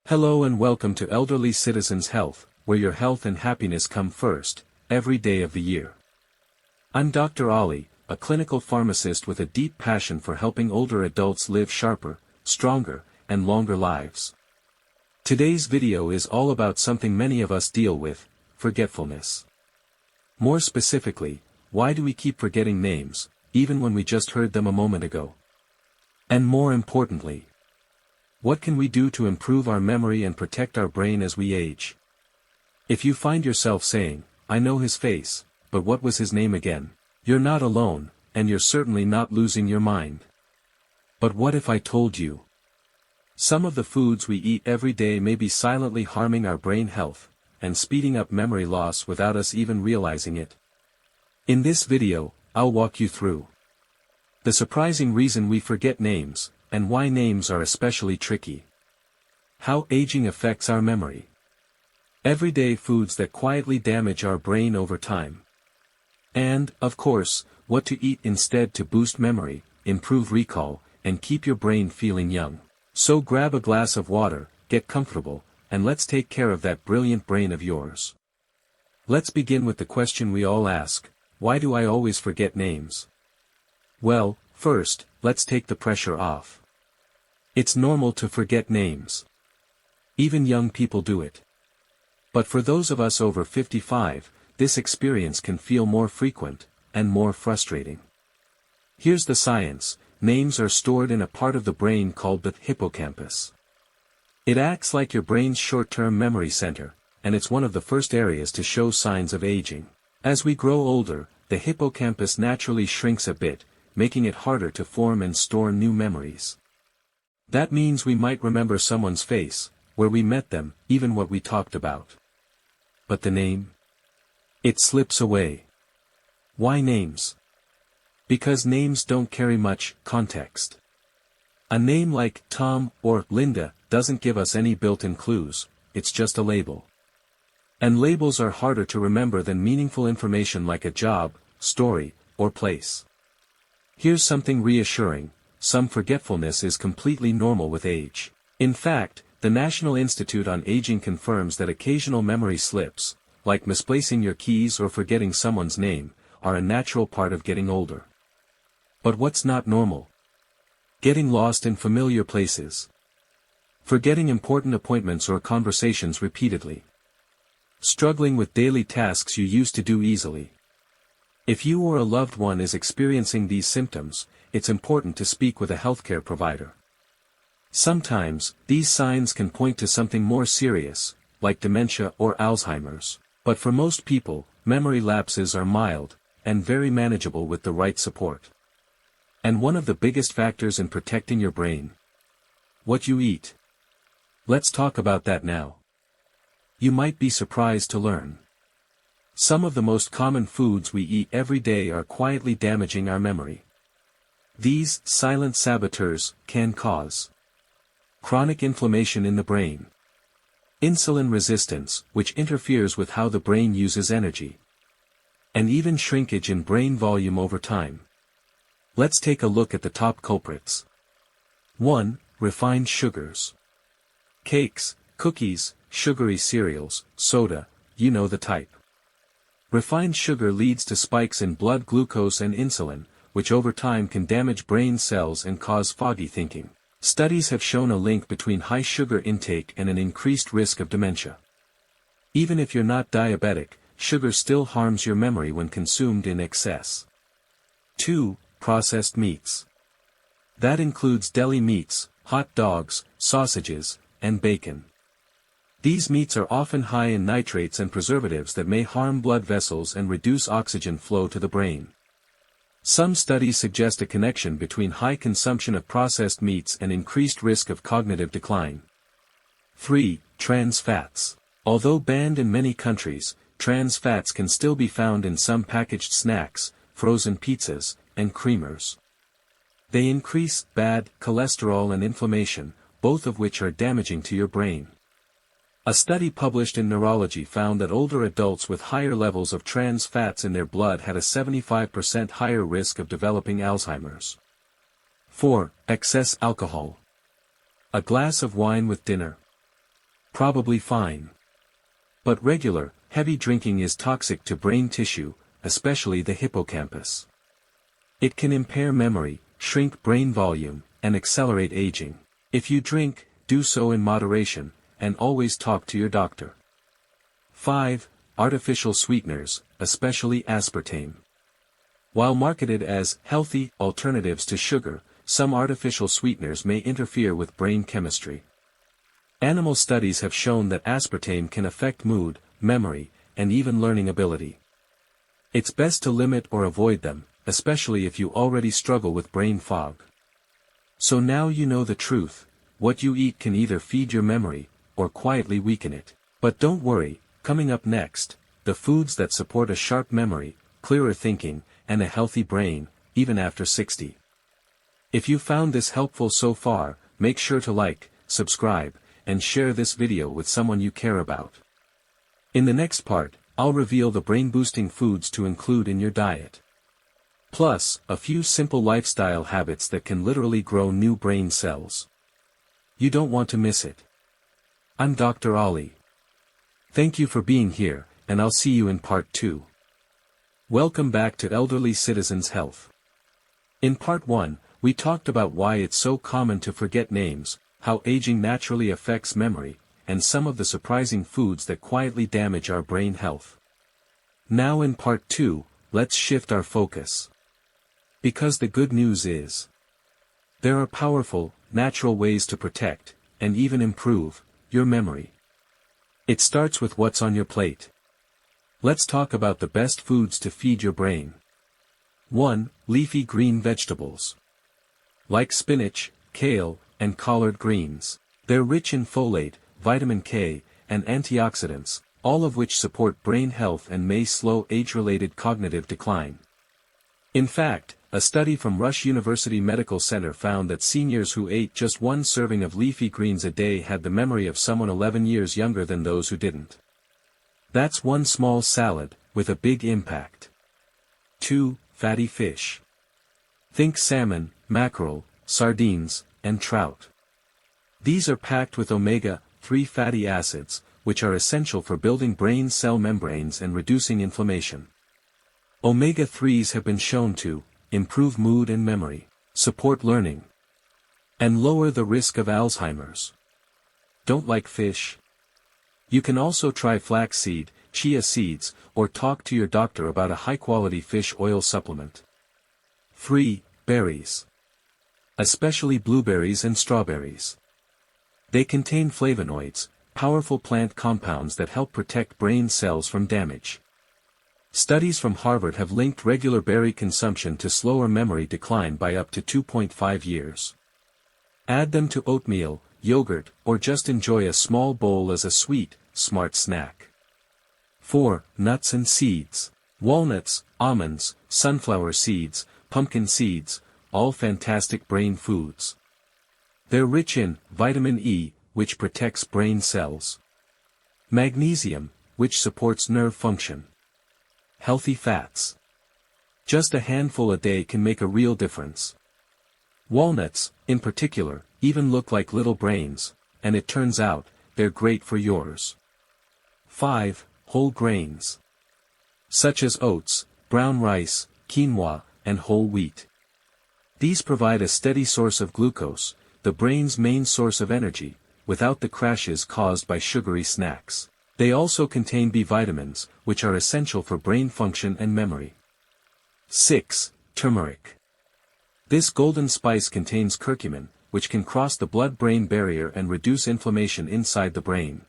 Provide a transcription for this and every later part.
Hello and welcome to Elderly Citizens Health, where your health and happiness come first, every day of the year. I'm Dr. Ali, a clinical pharmacist with a deep passion for helping older adults live sharper, stronger, and longer lives. Today's video is all about something many of us deal with, forgetfulness. More specifically, why do we keep forgetting names, even when we just heard them a moment ago? And more importantly, what can we do to improve our memory and protect our brain as we age? If you find yourself saying, "I know his face, but what was his name again?" You're not alone, and you're certainly not losing your mind. But what if I told you? Some of the foods we eat every day may be silently harming our brain health, and speeding up memory loss without us even realizing it. In this video, I'll walk you through the surprising reason we forget names, and why names are especially tricky. How aging affects our memory. Everyday foods that quietly damage our brain over time. And, of course, what to eat instead to boost memory, improve recall, and keep your brain feeling young. So grab a glass of water, get comfortable, and let's take care of that brilliant brain of yours. Let's begin with the question we all ask: why do I always forget names? Well, first, let's take the pressure off. It's normal to forget names. Even young people do it. But for those of us over 55, this experience can feel more frequent, and more frustrating. Here's the science: names are stored in a part of the brain called the hippocampus. It acts like your brain's short-term memory center, and it's one of the first areas to show signs of aging. As we grow older, the hippocampus naturally shrinks a bit, making it harder to form and store new memories. That means we might remember someone's face, where we met them, even what we talked about. But the name? It slips away. Why names? Because names don't carry much context. A name like Tom or Linda doesn't give us any built-in clues, it's just a label. And labels are harder to remember than meaningful information like a job, story, or place. Here's something reassuring: some forgetfulness is completely normal with age. In fact, the National Institute on Aging confirms that occasional memory slips, like misplacing your keys or forgetting someone's name, are a natural part of getting older. But what's not normal? Getting lost in familiar places. Forgetting important appointments or conversations repeatedly. Struggling with daily tasks you used to do easily. If you or a loved one is experiencing these symptoms, it's important to speak with a healthcare provider. Sometimes, these signs can point to something more serious, like dementia or Alzheimer's. But for most people, memory lapses are mild, and very manageable with the right support. And one of the biggest factors in protecting your brain: what you eat. Let's talk about that now. You might be surprised to learn some of the most common foods we eat every day are quietly damaging our memory. These silent saboteurs can cause chronic inflammation in the brain, insulin resistance, which interferes with how the brain uses energy, and even shrinkage in brain volume over time. Let's take a look at the top culprits. 1. Refined sugars. Cakes, cookies, sugary cereals, soda, you know the type. Refined sugar leads to spikes in blood glucose and insulin, which over time can damage brain cells and cause foggy thinking. Studies have shown a link between high sugar intake and an increased risk of dementia. Even if you're not diabetic, sugar still harms your memory when consumed in excess. 2. Processed meats. That includes deli meats, hot dogs, sausages, and bacon. These meats are often high in nitrates and preservatives that may harm blood vessels and reduce oxygen flow to the brain. Some studies suggest a connection between high consumption of processed meats and increased risk of cognitive decline. 3. Trans fats. Although banned in many countries, trans fats can still be found in some packaged snacks, frozen pizzas, and creamers. They increase bad cholesterol and inflammation, both of which are damaging to your brain. A study published in Neurology found that older adults with higher levels of trans fats in their blood had a 75% higher risk of developing Alzheimer's. 4. Excess alcohol. A glass of wine with dinner. probably fine. But regular, heavy drinking is toxic to brain tissue, especially the hippocampus. It can impair memory, shrink brain volume, and accelerate aging. If you drink, do so in moderation, and always talk to your doctor. 5. Artificial sweeteners, especially aspartame. While marketed as healthy alternatives to sugar, some artificial sweeteners may interfere with brain chemistry. Animal studies have shown that aspartame can affect mood, memory, and even learning ability. It's best to limit or avoid them, especially if you already struggle with brain fog. So now you know the truth: what you eat can either feed your memory, or quietly weaken it. But don't worry, coming up next, the foods that support a sharp memory, clearer thinking, and a healthy brain, even after 60. If you found this helpful so far, make sure to like, subscribe, and share this video with someone you care about. In the next part, I'll reveal the brain-boosting foods to include in your diet. Plus, a few simple lifestyle habits that can literally grow new brain cells. You don't want to miss it. I'm Dr. Ali. Thank you for being here, and I'll see you in part 2. Welcome back to Elderly Citizens Health. In part 1, we talked about why it's so common to forget names, how aging naturally affects memory, and some of the surprising foods that quietly damage our brain health. Now in part 2, let's shift our focus. Because the good news is, there are powerful, natural ways to protect, and even improve, your memory. It starts with what's on your plate. Let's talk about the best foods to feed your brain. 1. Leafy green vegetables. Like spinach, kale, and collard greens. They're rich in folate, vitamin K, and antioxidants, all of which support brain health and may slow age-related cognitive decline. In fact, a study from Rush University Medical Center found that seniors who ate just one serving of leafy greens a day had the memory of someone 11 years younger than those who didn't. That's one small salad, with a big impact. 2. Fatty fish. Think salmon, mackerel, sardines, and trout. These are packed with omega-3 fatty acids, which are essential for building brain cell membranes and reducing inflammation. Omega-3s have been shown to improve mood and memory, support learning, and lower the risk of Alzheimer's. Don't like fish? You can also try flaxseed, chia seeds, or talk to your doctor about a high-quality fish oil supplement. 3. Berries. Especially blueberries and strawberries. They contain flavonoids, powerful plant compounds that help protect brain cells from damage. Studies from Harvard have linked regular berry consumption to slower memory decline by up to 2.5 years. Add them to oatmeal, yogurt, or just enjoy a small bowl as a sweet, smart snack. 4. Nuts and seeds. Walnuts, almonds, sunflower seeds, pumpkin seeds, all fantastic brain foods. They're rich in vitamin E, which protects brain cells. Magnesium, which supports nerve function. Healthy fats. Just a handful a day can make a real difference. Walnuts, in particular, even look like little brains, and it turns out, they're great for yours. 5. Whole grains. Such as oats, brown rice, quinoa, and whole wheat. These provide a steady source of glucose, the brain's main source of energy, without the crashes caused by sugary snacks. They also contain B vitamins, which are essential for brain function and memory. 6. Turmeric. This golden spice contains curcumin, which can cross the blood-brain barrier and reduce inflammation inside the brain.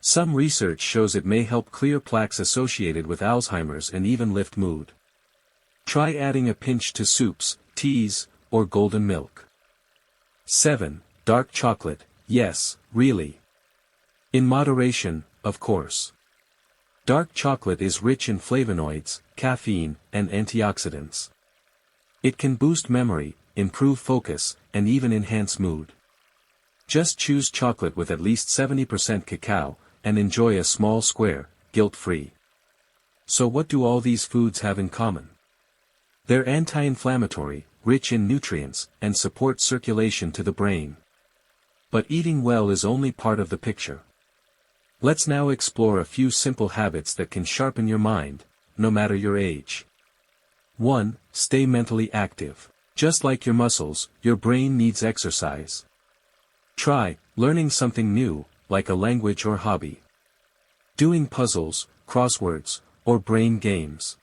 Some research shows it may help clear plaques associated with Alzheimer's and even lift mood. Try adding a pinch to soups, teas, or golden milk. 7. Dark chocolate. Yes, really. In moderation, of course. Dark chocolate is rich in flavonoids, caffeine, and antioxidants. It can boost memory, improve focus, and even enhance mood. Just choose chocolate with at least 70% cacao, and enjoy a small square, guilt-free. So what do all these foods have in common? They're anti-inflammatory, rich in nutrients, and support circulation to the brain. But eating well is only part of the picture. Let's now explore a few simple habits that can sharpen your mind, no matter your age. 1. Stay mentally active. Just like your muscles, your brain needs exercise. Try learning something new, like a language or hobby. Doing puzzles, crosswords, or brain games.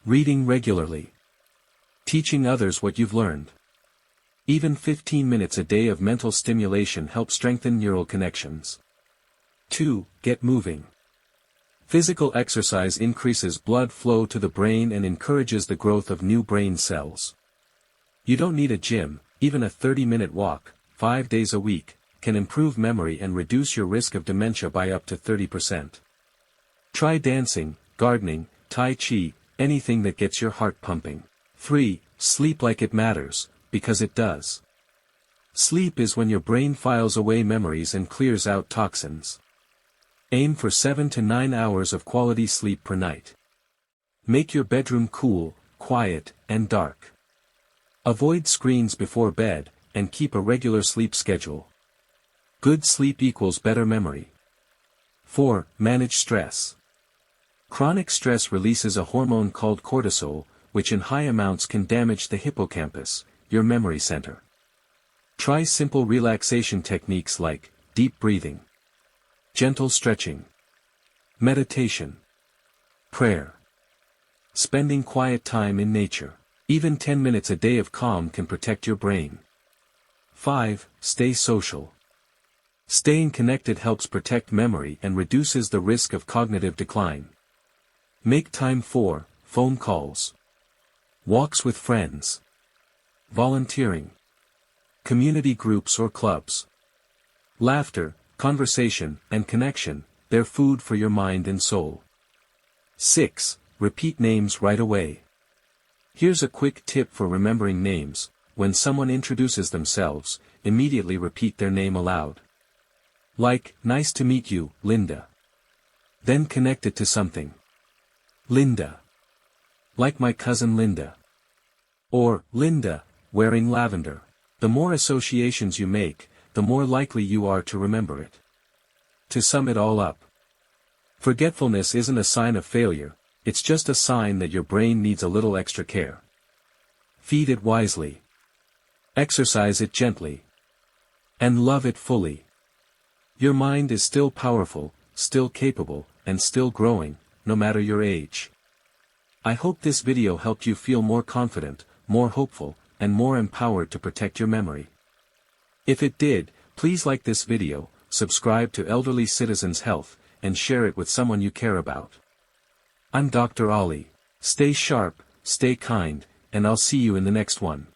Reading regularly. Teaching others what you've learned. Even 15 minutes a day of mental stimulation helps strengthen neural connections. 2. Get moving. Physical exercise increases blood flow to the brain and encourages the growth of new brain cells. You don't need a gym, even a 30-minute walk, 5 days a week, can improve memory and reduce your risk of dementia by up to 30%. Try dancing, gardening, tai chi, anything that gets your heart pumping. 3. Sleep like it matters, because it does. Sleep is when your brain files away memories and clears out toxins. Aim for 7 to 9 hours of quality sleep per night. Make your bedroom cool, quiet, and dark. Avoid screens before bed, and keep a regular sleep schedule. Good sleep equals better memory. 4. Manage stress. Chronic stress releases a hormone called cortisol, which in high amounts can damage the hippocampus, your memory center. Try simple relaxation techniques like deep breathing, gentle stretching, meditation, prayer, spending quiet time in nature. Even 10 minutes a day of calm can protect your brain. 5. Stay social. Staying connected helps protect memory and reduces the risk of cognitive decline. Make time for phone calls, walks with friends, volunteering, community groups or clubs. Laughter, conversation, and connection, they're food for your mind and soul. 6. Repeat names right away. Here's a quick tip for remembering names. When someone introduces themselves, immediately repeat their name aloud. Like, nice to meet you, Linda. Then connect it to something. Linda. Like my cousin Linda. Or, Linda, wearing lavender. The more associations you make, the more likely you are to remember it. To sum it all up, forgetfulness isn't a sign of failure, it's just a sign that your brain needs a little extra care. Feed it wisely. Exercise it gently. And love it fully. Your mind is still powerful, still capable, and still growing, no matter your age. I hope this video helped you feel more confident, more hopeful, and more empowered to protect your memory. If it did, please like this video, subscribe to Elderly Citizens Health, and share it with someone you care about. I'm Dr. Ali. Stay sharp, stay kind, and I'll see you in the next one.